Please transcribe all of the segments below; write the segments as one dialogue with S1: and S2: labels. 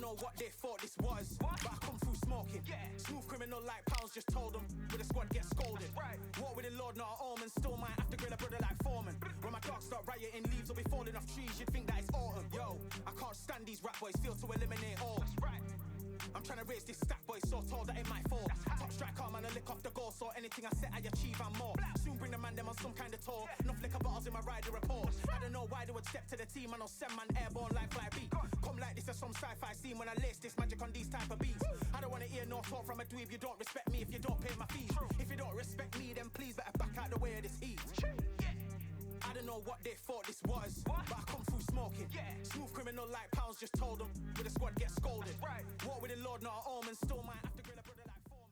S1: know what they thought this was, but I come through smoking. Smooth criminal like pounds, just told them with a squad get scolded. Walk with the Lord, not an omen. Still might have to grill a brother like Foreman. When my dogs start rioting, leaves will be falling off trees. You'd think that it's autumn. Yo, I can't stand these rap boys, feel to eliminate all. I'm trying to raise this stack, boy, so tall that it might fall. Top striker, man, I lick off the goal, so anything I set, I achieve and more. Soon bring the man them on some kind of tour. Enough liquor bottles in my rider report. I don't know why they would step to the team, and I'll send man airborne like fly beat. Come like this as some sci-fi scene when I lace this magic on these type of beats. I don't wanna hear no talk from a dweeb. You don't respect me if you don't pay my fees. If you don't respect me, then please better back out the way of this heat. I don't know what they thought this was, but I come through smoking. Smooth criminal like pounds, just told them with a squad get scolded. Walk with the Lord, not an omen. Still might have to grill a brother like Foreman.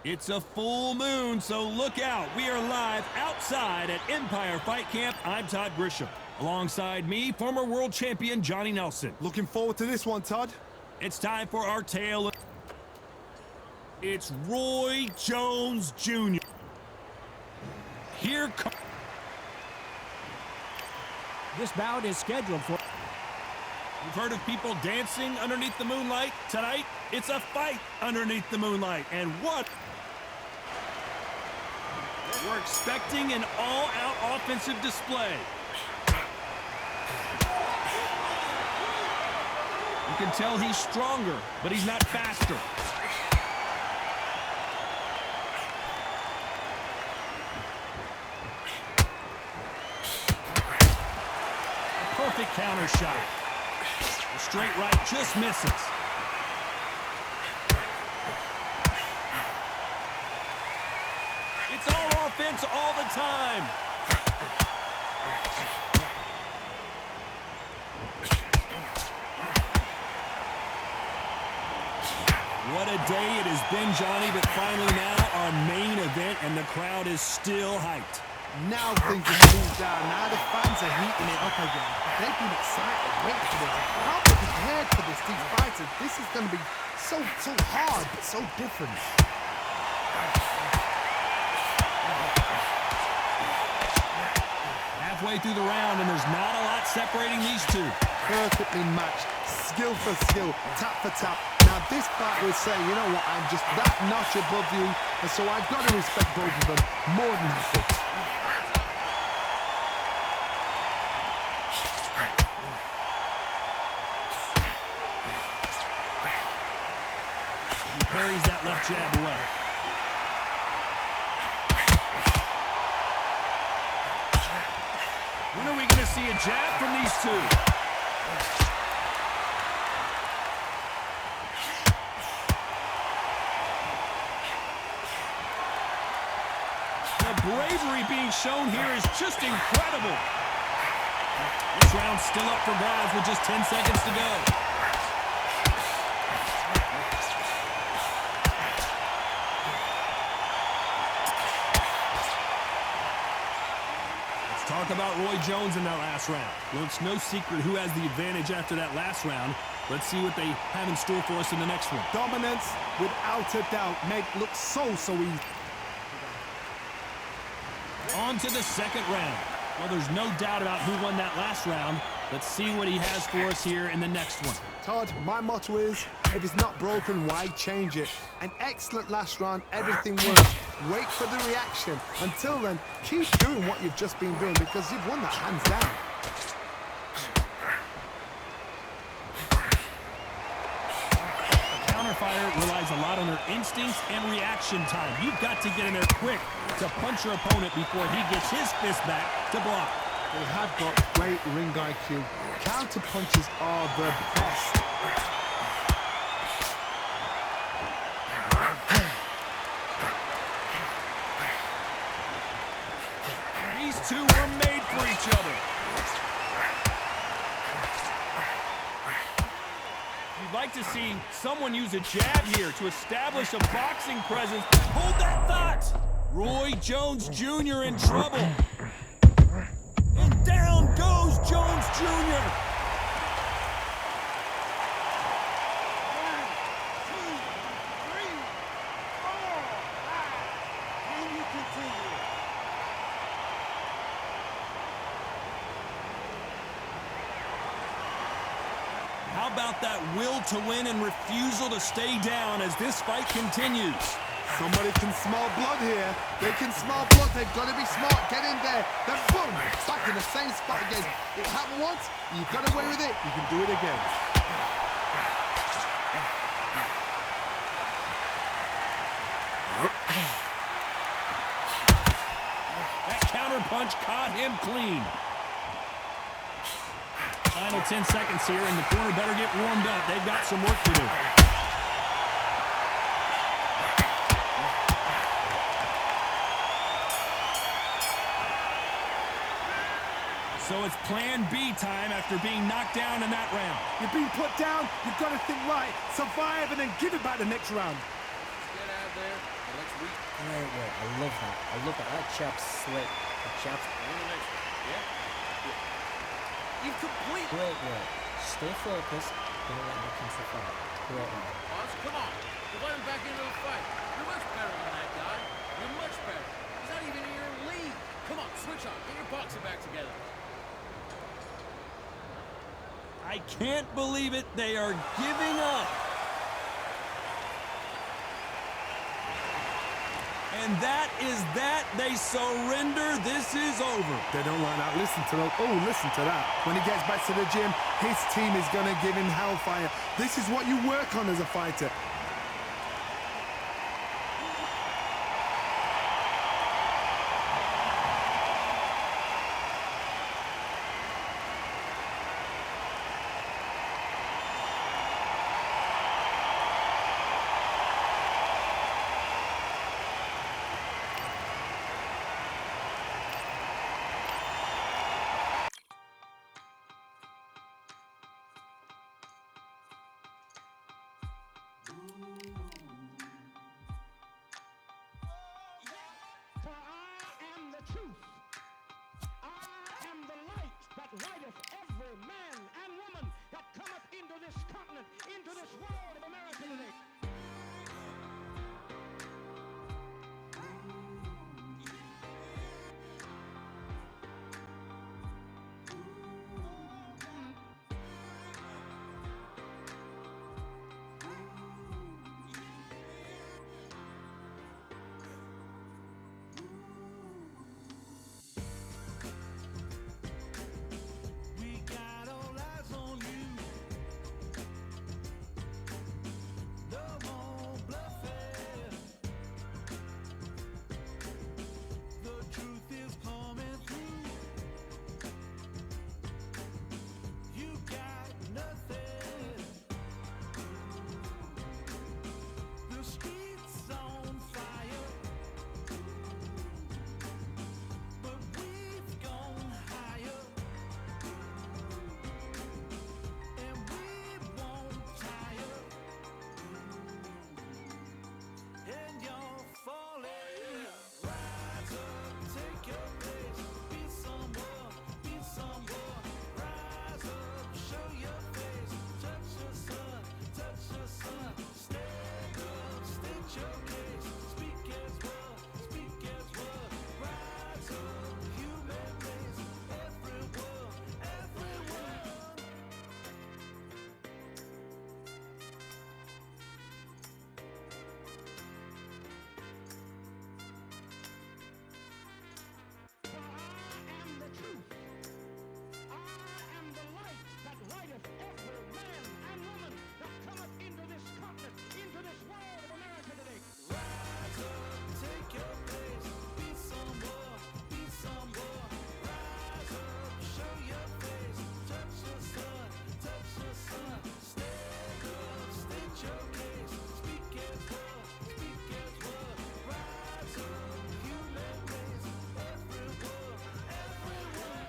S2: It's a full moon, so look out. We are live outside at Empire Fight Camp. I'm Todd Grisham. Alongside me, former world champion Johnny Nelson.
S3: Looking forward to this one, Todd.
S2: It's time for our tale. It's Roy Jones Jr. Here comes...
S4: This bout is scheduled for...
S2: You've heard of people dancing underneath the moonlight? Tonight, it's a fight underneath the moonlight. And what? We're expecting an all-out offensive display. You can tell he's stronger, but he's not faster. Perfect counter shot. The straight right just misses. It's all offense all the time. What a day it has been, Johnny, but finally now our main event, and the crowd is still hyped.
S3: Now things have cooled down. Now the fans are heating it up again. They've been excited, waiting for this. How they prepared for this, these fighters? This is going to be so hard, but so different.
S2: Halfway through the round, and there's not a lot separating these two.
S3: Perfectly matched, skill for skill, tap for tap. Now this fight will say, you know what, I'm just that notch above you, and so I've got to respect both of them more than this.
S2: He parries that left jab away. When are we going to see a jab from these two? The bravery being shown here is just incredible. This round's still up for grabs with just 10 seconds to go. Talk about Roy Jones in that last round. Well, it's no secret who has the advantage after that last round. Let's see what they have in store for us in the next one.
S3: Dominance, without a doubt, make look so easy.
S2: On to the second round. Well, there's no doubt about who won that last round. Let's see what he has for us here in the next one.
S3: Todd, my motto is, if it's not broken, why change it? An excellent last round, everything works. Wait for the reaction. Until then, keep doing what you've just been doing because you've won that hands down.
S2: A counterfighter relies a lot on their instincts and reaction time. You've got to get in there quick to punch your opponent before he gets his fist back to block.
S3: They have got great ring IQ. Counter punches are the best.
S2: These two were made for each other. You'd like to see someone use a jab here to establish a boxing presence. Hold that thought! Roy Jones Jr. in trouble. And down goes Jones Jr. How about that will to win and refusal to stay down as this fight continues?
S3: Somebody can smell blood here. They can smell blood. They've got to be smart. Get in there. Then boom, back in the same spot again. It happened once. You got away with it. You can do it again.
S2: That counter punch caught him clean. Final 10 seconds here, and the corner better get warmed up. They've got some work to do. So it's plan B time after being knocked down in that round.
S3: You've been put down. You've got to think right. Survive and then give it back the next round.
S5: Get out there and let's read.
S6: Great work. I love that. I love that. That chap's slick. That chap's
S5: Incomplete.
S6: great work. Stay focused. Don't let him come to fight. Great work.
S5: Oz, come on. You let him back into the fight. You're much better than that guy. You're much better. He's not even in your league. Come on, switch on. Get your boxing back together.
S2: I can't believe it. They are giving up. And that is that. They surrender. This is over.
S3: They don't like that. Listen to that. Oh, listen to that. When he gets back to the gym, his team is going to give him hellfire. This is what you work on as a fighter.
S7: For I am the truth. I am the light that lighteth every man and woman that cometh into this continent, into this world of America today.
S1: We got all eyes on you. No more bluffing. The truth is coming through. You got nothing. The streets on fire, but we've gone higher. And we won't tire. And you're falling. Rise up, take your place. Be someone, be someone. Rise up, show your face. Touch the sun, touch the sun. Stand up, state your case. Speak as one, speak as one. Rise up, human race. Everyone, everyone.
S7: For I am the truth. I am the light that lighteth every man and woman that cometh into this continent, into this world of America today.
S1: Rise up, take your place. Be someone, be someone. Rise up, show your face. Touch the sun, touch the sun. Stand up, state your case. Speak as one, speak as one. Rise up, human race. Everyone, everyone.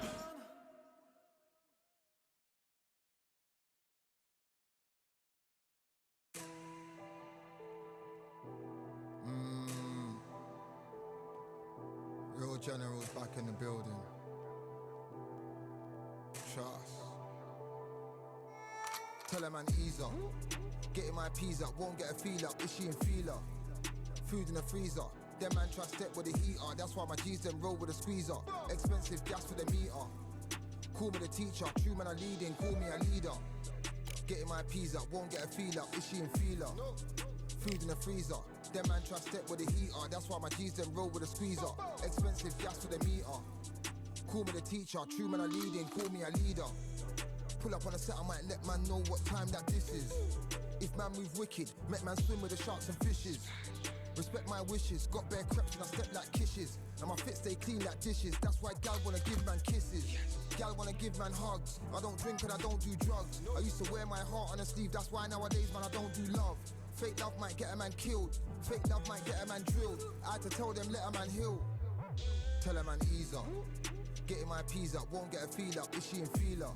S8: Real generals back in the building. Trust. Tell a man ease up. Getting my peas up, won't get a feel up. Is she in feeler? Food in the freezer. Them man try step with the heater. That's why my G's them roll with a squeezer. Expensive gas for the meter. Call me the teacher. True man I leading. Call me a leader. Getting my peas up, won't get a feel up. Is she in feeler? Food in the freezer. Them man try step with the heater. That's why my G's them roll with a squeezer. Expensive gas for the meter. Call me the teacher. True man I leading. Call me a leader. Pull up on a set, I might let man know what time that this is. If man move wicked, make man swim with the sharks and fishes. Respect my wishes, got bare creps and I step like kisses. And my fit stay clean like dishes, that's why gal wanna give man kisses. Gal wanna give man hugs, I don't drink and I don't do drugs. I used to wear my heart on a sleeve, that's why nowadays man I don't do love. Fake love might get a man killed, fake love might get a man drilled. I had to tell them let a man heal. Tell a man ease up, getting my peas up, won't get a feel up, is she in feeler?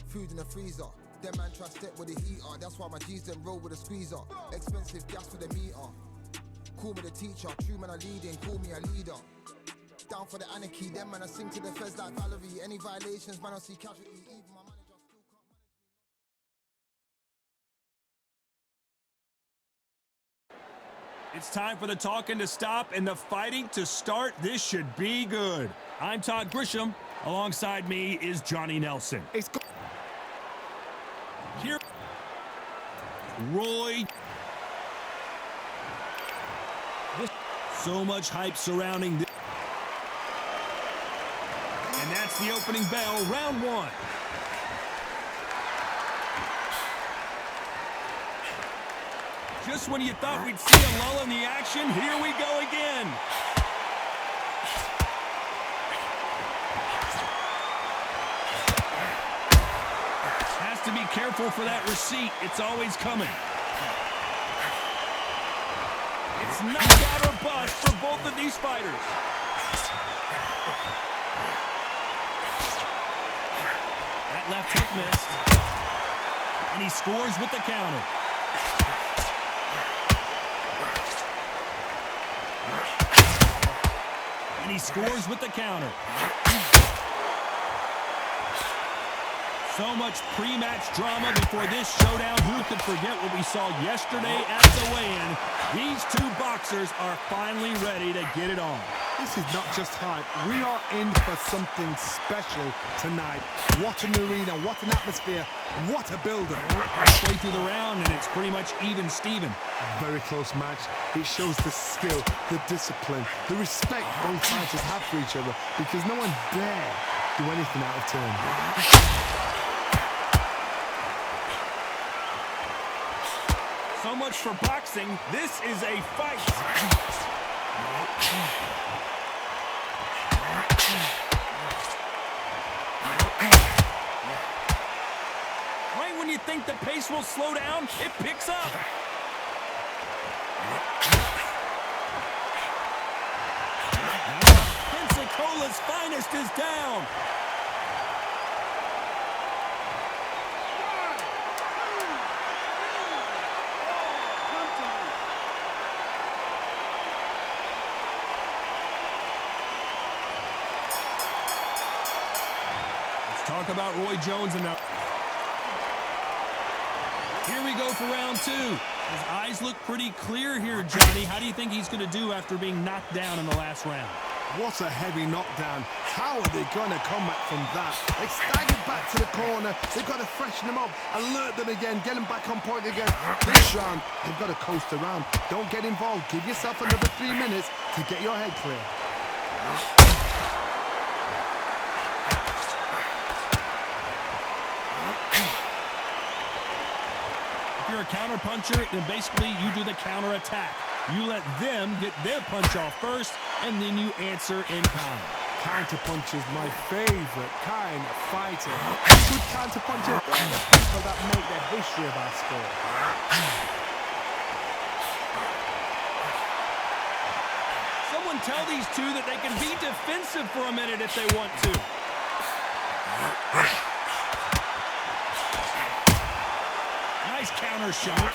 S8: Food in the freezer, them man try step with the heater. That's why my G's them roll with a squeezer. Expensive gas for the meter. Call me the teacher, true man I leading, call me a leader. Down for the anarchy, them man I sing to the feds like Valerie. Any violations, man I see casualty. Even my manager still can't manage me.
S2: It's time for the talking to stop and the fighting to start. This should be good. I'm Todd Grisham. Alongside me is Johnny Nelson. Here, Roy. So much hype surrounding this. And that's the opening bell, round one. Just when you thought we'd see a lull in the action, here we go again. Has to be careful for that receipt. It's always coming. It's knockout or bust for both of these fighters. That left hook missed. And he scores with the counter. And he scores with the counter. So much pre-match drama before this showdown. Who could forget what we saw yesterday at the weigh-in? These two boxers are finally ready to get it on.
S3: This is not just hype. We are in for something special tonight. What an arena, what an atmosphere, what a build-up.
S2: Halfway through the round, and it's pretty much even-Steven.
S3: Very close match. It shows the skill, the discipline, the respect both fighters have for each other, because no one dare do anything out of turn.
S2: So much for boxing. This is a fight. Right when you think the pace will slow down, it picks up. Pensacola's finest is down. Talk about Roy Jones and now. Here we go for round two. His eyes look pretty clear here, Johnny. How do you think he's going to do after being knocked down in the last round?
S3: What a heavy knockdown. How are they going to come back from that? They staggered back to the corner. They've got to freshen them up, alert them again, get them back on point again. This round, they've got to coast around. Don't get involved. Give yourself another 3 minutes to get your head clear.
S2: If you're a counter puncher, then basically you do the counter attack. You let them get their punch off first, and then you answer in kind.
S3: Counter punch is my favorite kind of fighter. Good counter puncher, the people that make the history of our sport.
S2: Someone tell these two that they can be defensive for a minute if they want to. Nice counter shot.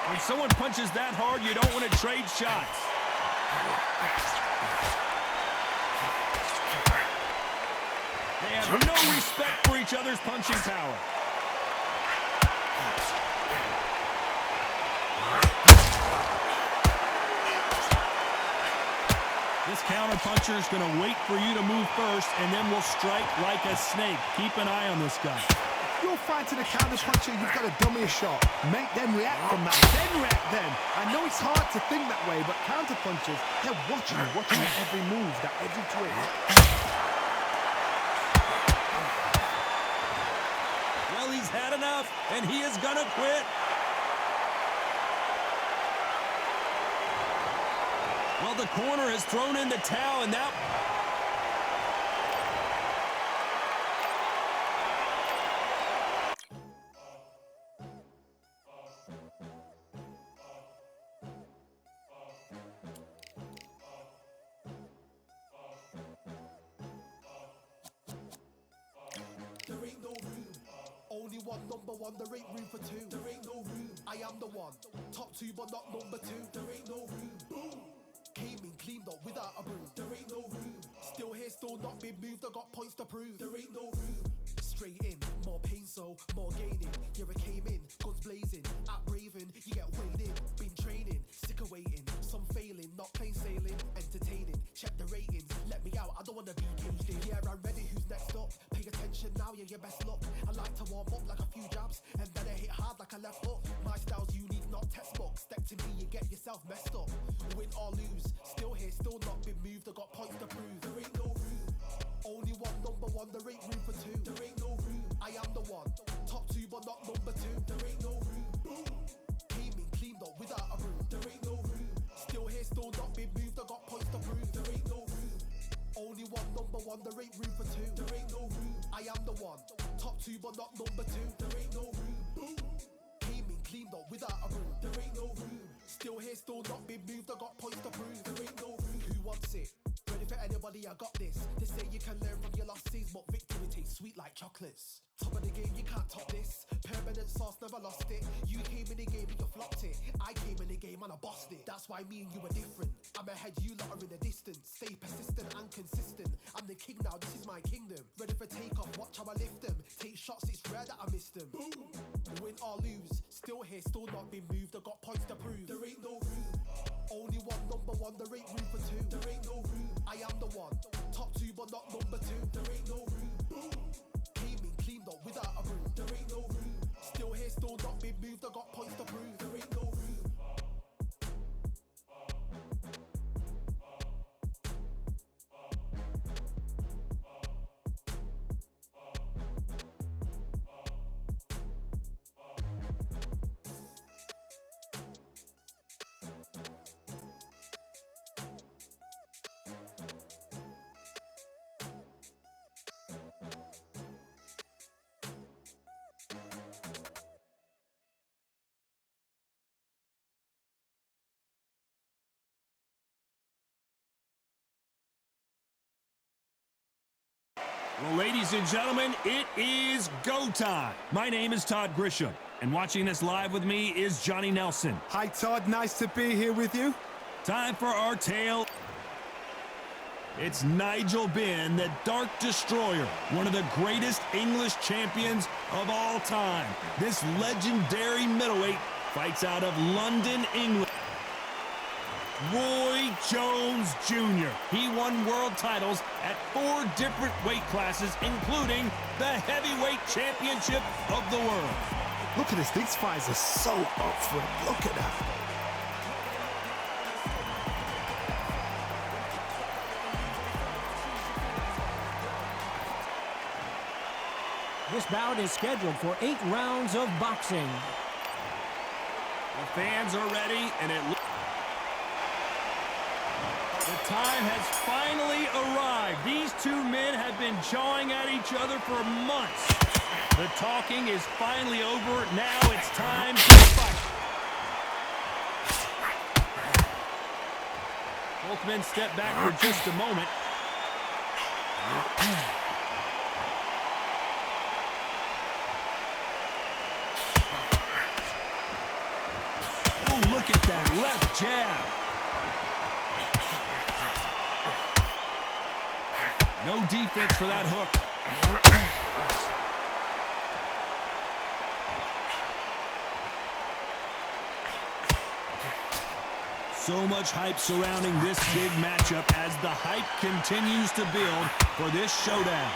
S2: When someone punches that hard, you don't want to trade shots. They have no respect for each other's punching power. This counterpuncher is going to wait for you to move first and then will strike like a snake. Keep an eye on this guy.
S3: You're fighting a counter-puncher, you've got to dummy a shot. Make them react from that, then react then. I know it's hard to think that way, but counter-punchers, they're watching that every move, that every twist.
S2: Well, he's had enough, and he is going to quit. Well, the corner has thrown in the towel, and that...
S9: There ain't no room. Only one number one, there ain't room for two. There ain't no room. I am the one. Top two, but not number two. There ain't no room. Boom. Came in, cleaned up without a broom. There ain't no room. Still here, still not been moved. I got points to prove. There ain't no room. Straight in, more pain, so more gaining. Yeah, I came in, guns blazing. At Raven, you get weighed in. Been training, sick of waiting. Some failing, not plain sailing. Entertaining, check the ratings. Let me out, I don't wanna be caged in. Yeah, I'm ready, who's next up? Pay attention now, yeah, your best luck. I like to warm up like a few jabs, and then I hit hard like a left hook. My style's unique, not textbook. Step to me, you get yourself messed up. Win or lose, still here, still not been moved. I got points to prove. There ain't no room. Only one number one, there ain't room for two. There ain't no room. I am the one. Top two, but not number two. There ain't no room. Boom. Came in, cleaned up without a broom. There ain't no room. Still here, still not been moved. I got points to prove. There ain't no room. Only one number one, there ain't room for two. There ain't no room. I am the one. Top two, but not number two. There ain't no room. Boom. Came in, cleaned up without a broom. There ain't no room. Still here, still not been moved. I got points to prove. There ain't no room. Who wants it? Ready for anybody, I got this. They say you can learn from your losses, but victory tastes sweet like chocolates. Top of the game, you can't top this. Permanent sauce, never lost it. You came in the game and you flopped it. I came in the game and I bossed it. That's why me and you are different. I'm ahead, you lot are in the distance. Stay persistent and consistent. I'm the king now, this is my kingdom. Ready for takeoff, watch how I lift them. Take shots, it's rare that I miss them. Boom. Win or lose, still here, still not been moved. I got points to prove. There ain't no room. Only one number one, there ain't room for two. There ain't no room. I am the one. Top two, but not number two. There ain't no room. Boom. Came in, cleaned up without a broom. There ain't no room. Still here, still not been moved. I got points to prove. There ain't no room.
S2: Well, ladies and gentlemen, it is go time. My name is Todd Grisham, and watching this live with me is Johnny Nelson.
S3: Hi Todd, nice to be here with you.
S2: Time for our tale. It's Nigel Benn, the Dark Destroyer, one of the greatest English champions of all time. This legendary middleweight fights out of London, England. Roy Jones Jr. He won world titles at 4 different weight classes, including the heavyweight championship of the world.
S3: Look at this, these fights are so up for it. Look at that.
S4: This bout is scheduled for 8 rounds of boxing.
S2: The fans are ready, and it looks... The time has finally arrived. These two men have been jawing at each other for months. The talking is finally over. Now it's time to fight. Both men step back for just a moment. Oh, look at that left jab. No defense for that hook. So much hype surrounding this big matchup as the hype continues to build for this showdown.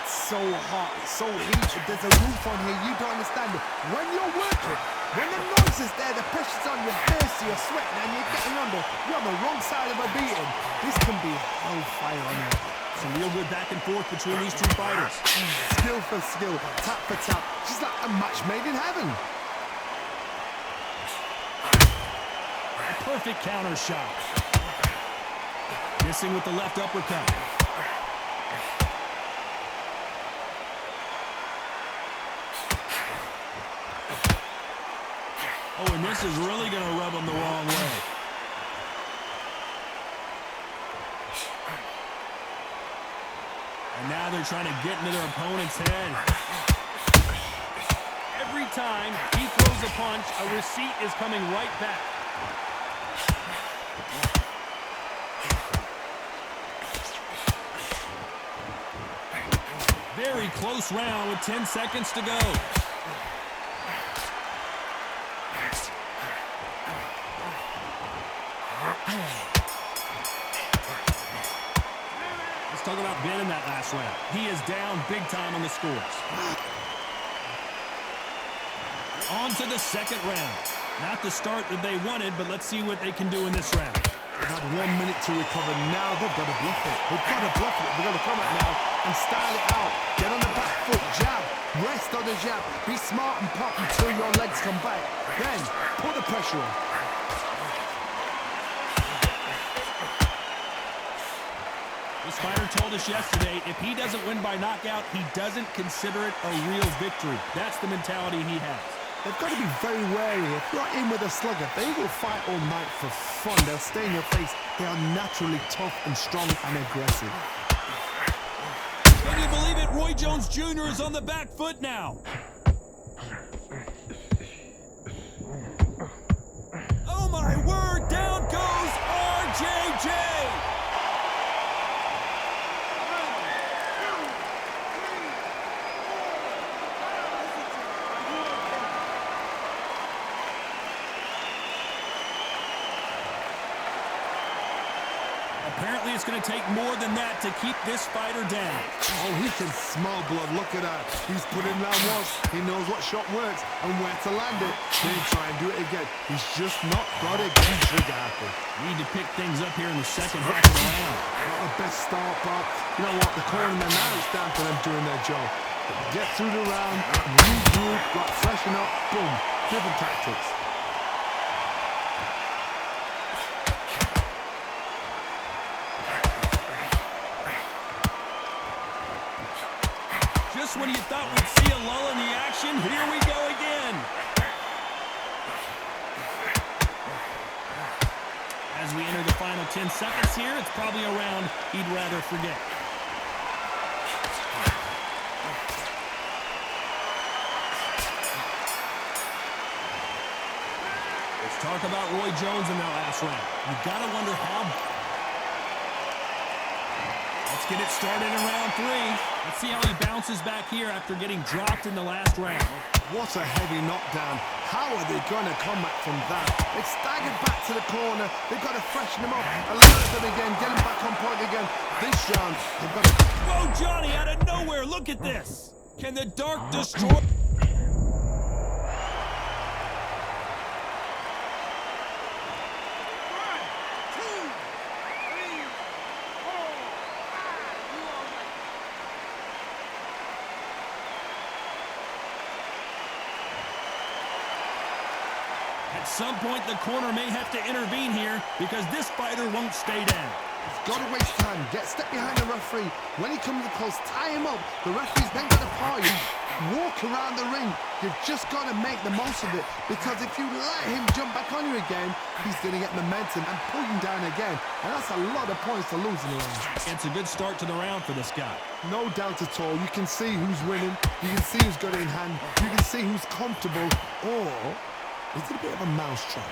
S3: It's so hot, it's so heated, there's a roof on here, you don't understand it. When you're working, when the noise is there, the pressure's on, you're thirsty, you're sweating, and you're getting under, you're on the wrong side of a beating. This can be hellfire on here.
S2: Some real good back and forth between these two fighters.
S3: Skill for skill, tap for tap, just like a match made in heaven.
S2: A perfect counter shot. Missing with the left uppercut. Oh, and this is really going to rub him the wrong way. And now they're trying to get into their opponent's head. Every time he throws a punch, a receipt is coming right back. Very close round with 10 seconds to go. Let's talk about Ben in that last round. He is down big time on the scores. On to the second round. Not the start that they wanted, but let's see what they can do in this round.
S3: They've had 1 minute to recover. Now they've got to bluff it. They've got to bluff it. They've got to come out now and style it out. Get on the back foot, jab. Rest on the jab. Be smart and pop until your legs come back. Then put the pressure on.
S2: This fighter told us yesterday, if he doesn't win by knockout, he doesn't consider it a real victory. That's the mentality he has.
S3: They've got to be very wary. If you're in with a slugger, they will fight all night for fun. They'll stay in your face. They are naturally tough and strong and aggressive.
S2: Can you believe it? Roy Jones Jr. is on the back foot now. Oh my word, down goes RJJ. Apparently it's going to take more than that to keep this fighter down.
S3: Oh, he can smell blood. Look at that. He's put it down once. He knows what shot works and where to land it. Then try and do it again. He's just not got it. He's trigger happy.
S2: Need to pick things up here in the second half of the round.
S3: Not the best start, but you know what? The cornermen, now it's down to them doing their job. Get through the round, regroup, got freshen up, boom. Different tactics.
S2: Just when you thought we'd see a lull in the action, here we go again. As we enter the final 10 seconds here, it's probably a round he'd rather forget. Let's talk about Roy Jones in that last round. You gotta wonder how. Let's get it started in round 3. Let's see how he bounces back here after getting dropped in the last round.
S3: What a heavy knockdown. How are they going to come back from that? They've staggered back to the corner. They've got to freshen him up, alert them again, get him back on point again. This round, they've got to...
S2: Whoa, Johnny, out of nowhere. Look at this. Can the Dark destroy... At some point, the corner may have to intervene here because this fighter won't stay down.
S3: He's got to waste time. Step behind the referee. When he comes close, tie him up. The referee's then got to paw you. Walk around the ring. You've just got to make the most of it, because if you let him jump back on you again, he's going to get momentum and pull you down again. And that's a lot of points to lose in the round.
S2: It's a good start to the round for this guy.
S3: No doubt at all. You can see who's winning. You can see who's got it in hand. You can see who's comfortable. Or is it a bit of a mousetrap?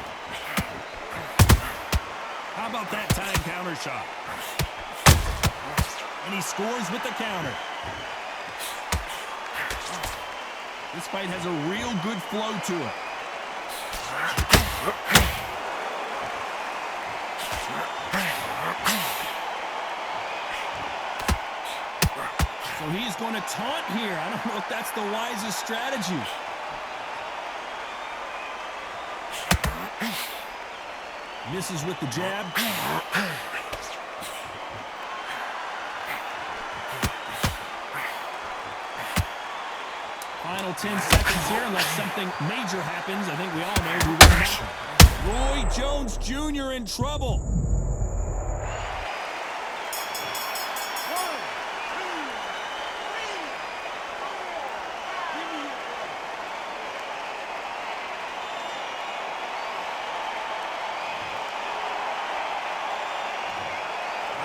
S2: How about that time counter shot? And he scores with the counter. This fight has a real good flow to it. So he's going to taunt here. I don't know if that's the wisest strategy. Misses with the jab. Final 10 seconds here unless something major happens. I think we all know who won that. Roy Jones Jr. in trouble.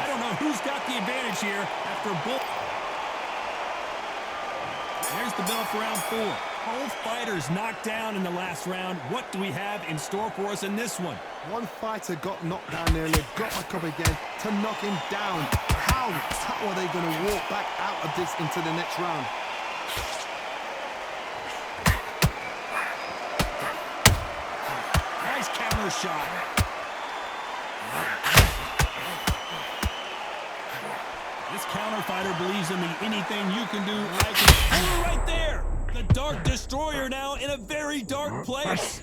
S2: I don't know who's got the advantage here after both. There's the bell for round 4. Both fighters knocked down in the last round. What do we have in store for us in this one?
S3: One fighter got knocked down earlier, got back up again to knock him down. How are they going to walk back out of this into the next round?
S2: Nice counter shot. This counter fighter believes in the anything you can do, I can. Oh, right there! The Dark Destroyer now in a very dark place.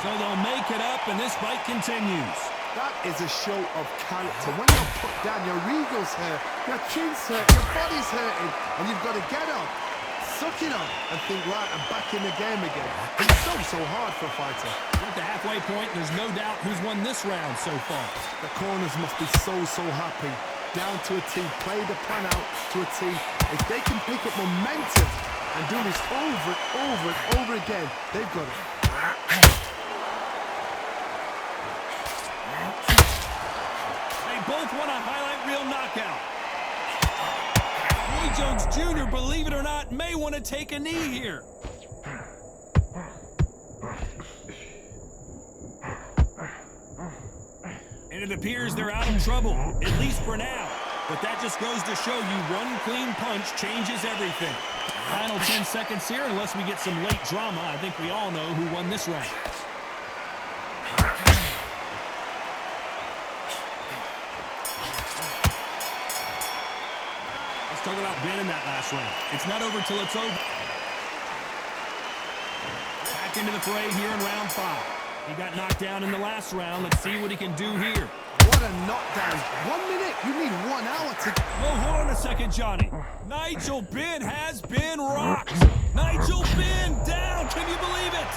S2: So they'll make it up, and this fight continues.
S3: That is a show of character. When you're put down, your ego's hurt, your chin's hurt, your body's hurting, and you've got to get up, suck it up, and think, right, I'm back in the game again. It's so hard for a fighter.
S2: At the halfway point, there's no doubt who's won this round so far.
S3: The corners must be so happy. Down to a T, play the plan out to a T. If they can pick up momentum and do this over and over again, they've got it.
S2: Both want a highlight reel knockout. Roy Jones Jr., believe it or not, may want to take a knee here. And it appears they're out of trouble, at least for now. But that just goes to show you one clean punch changes everything. Final 10 seconds here, unless we get some late drama. I think we all know who won this round. Talk about winning that last round. It's not over till it's over. Back into the fray here in round 5. He got knocked down in the last round. Let's see what he can do here.
S3: What a knockdown. 1 minute. You need 1 hour to...
S2: Whoa, hold on a second, Johnny. Nigel Benn has been rocked. Nigel Benn down. Can you believe it?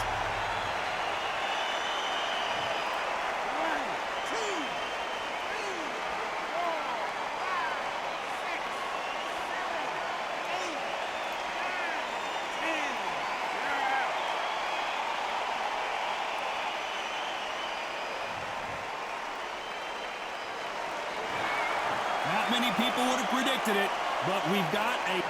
S2: Not many people would have predicted it, but we've got a...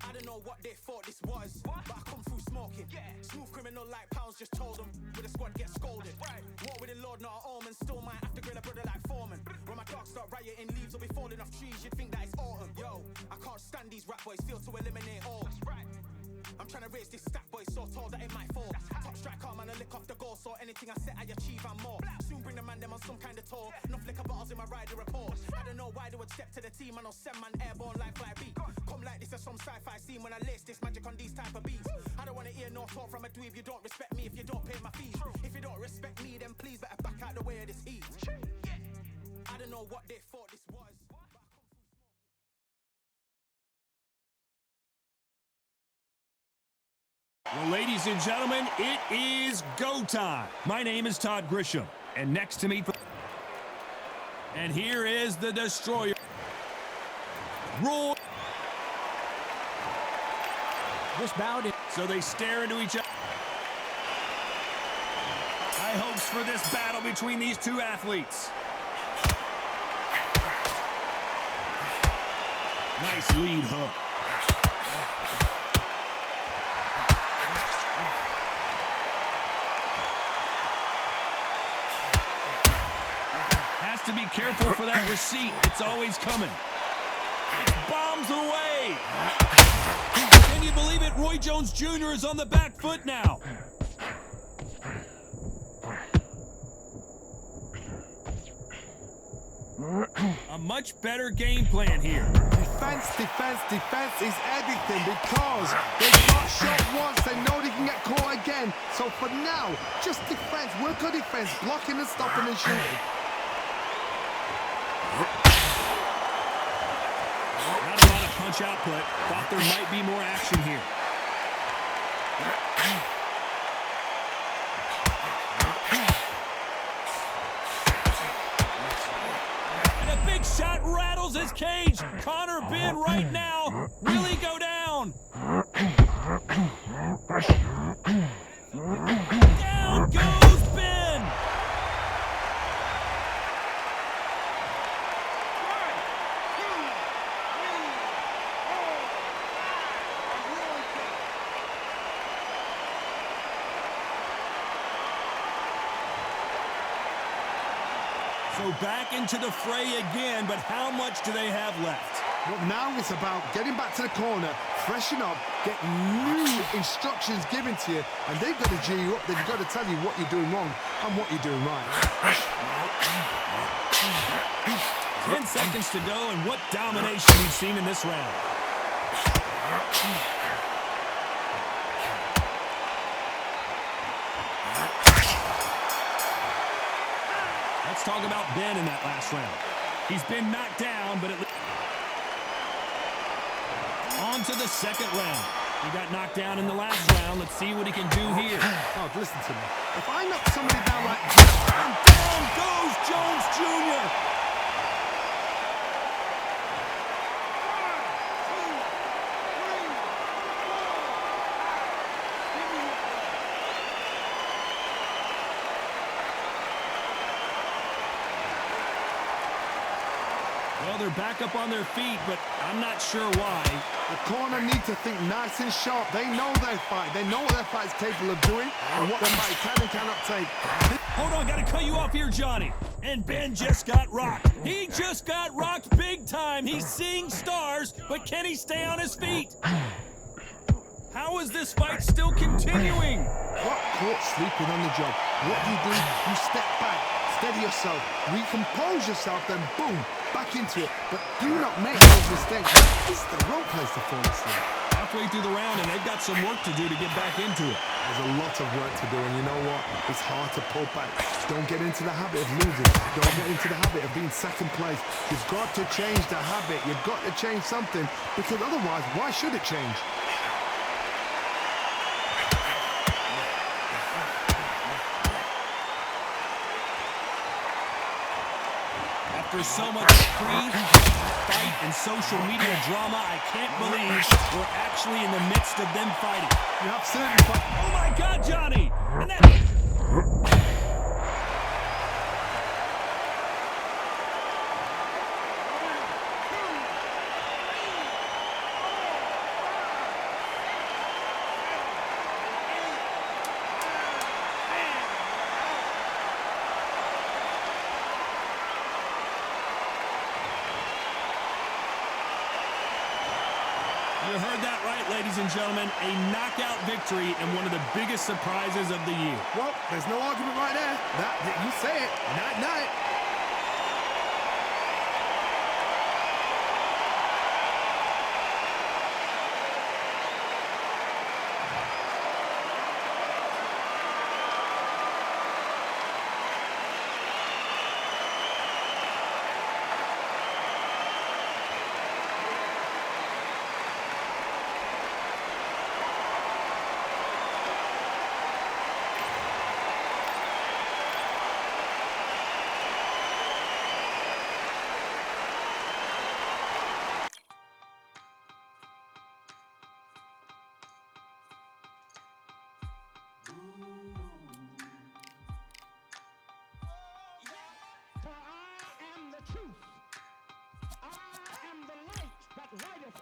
S1: I don't know what they thought this was, but I come through smoking. Smooth criminal like pounds, just told them with a squad get scolded. War with the Lord, not an omen. Still might have to grill a brother like Foreman. When my dogs start rioting, leaves will be falling off trees. You'd think that it's autumn. Yo, I can't stand these rap boys, feel to eliminate all. I'm trying to raise this stack boy so tall that it might fall. Top strike arm and I lick off the goal, so anything I set I achieve and more. Soon bring the man them on some kind of tour. No flicker bottles in my rider report. I don't know why they would step to the team. I know 7 man airborne like fly beat. Come like this as some sci-fi scene when I lace this magic on these type of beats. I don't wanna hear no talk from a dweeb. You don't respect me if you don't pay my fees. If you don't respect me, then please better back out the way of this heat. I don't know what they thought this was.
S2: Well, ladies and gentlemen, it is go time. My name is Todd Grisham, and next to me... And here is the Destroyer. Roy.
S4: This bout is...
S2: So they stare into each other. High hopes for this battle between these two athletes. Nice lead hook. Has to be careful for that receipt. It's always coming. Bombs away. Can you believe it? Roy Jones Jr. is on the back foot now. A much better game plan here.
S3: Defense, defense, defense is everything because they got shot once. They know they can get caught again. So for now, just defense. Work on defense, blocking and stopping and shooting.
S2: Not a lot of punch output. Thought there might be more action here. And a big shot rattles his cage. Conor Benn right now really go down. Down goes Ben. So back into the fray again, but how much do they have left?
S3: Well, now it's about getting back to the corner, freshen up, get new instructions given to you, and they've got to G you up. They've got to tell you what you're doing wrong and what you're doing right.
S2: 10 seconds to go, and what domination we've seen in this round. Let's talk about Ben in that last round. He's been knocked down, but on to the second round. He got knocked down in the last round. Let's see what he can do here.
S3: Oh, listen to me. If I knock somebody down like
S2: And down goes Jones Jr. Well, they're back up on their feet, but I'm not sure why.
S3: the corner need to think nice and sharp. They know their fight. They know what their fight's capable of doing and what their fight can and cannot take.
S2: Hold on, gotta cut you off here, Johnny. And Ben just got rocked. He just got rocked big time. He's seeing stars, but can he stay on his feet? How is this fight still continuing?
S3: Got caught sleeping on the job. What do? You step back, steady yourself, recompose yourself, then boom, back into it. But do not make those mistakes. This is the wrong place to fall asleep.
S2: Halfway through the round, and they've got some work to do to get back into it.
S3: There's a lot of work to do, and you know what? It's hard to pull back. Don't get into the habit of losing. Don't get into the habit of being second place. You've got to change the habit. You've got to change something, because otherwise, why should it change?
S2: After so much fight and social media drama, I can't believe we're actually in the midst of them fighting.
S3: You have certain fight.
S2: Oh my God, Johnny! And that... You heard that right, ladies and gentlemen. A knockout victory and one of the biggest surprises of the year.
S3: Well, there's no argument right there. You say it. Night-night.
S7: that rideth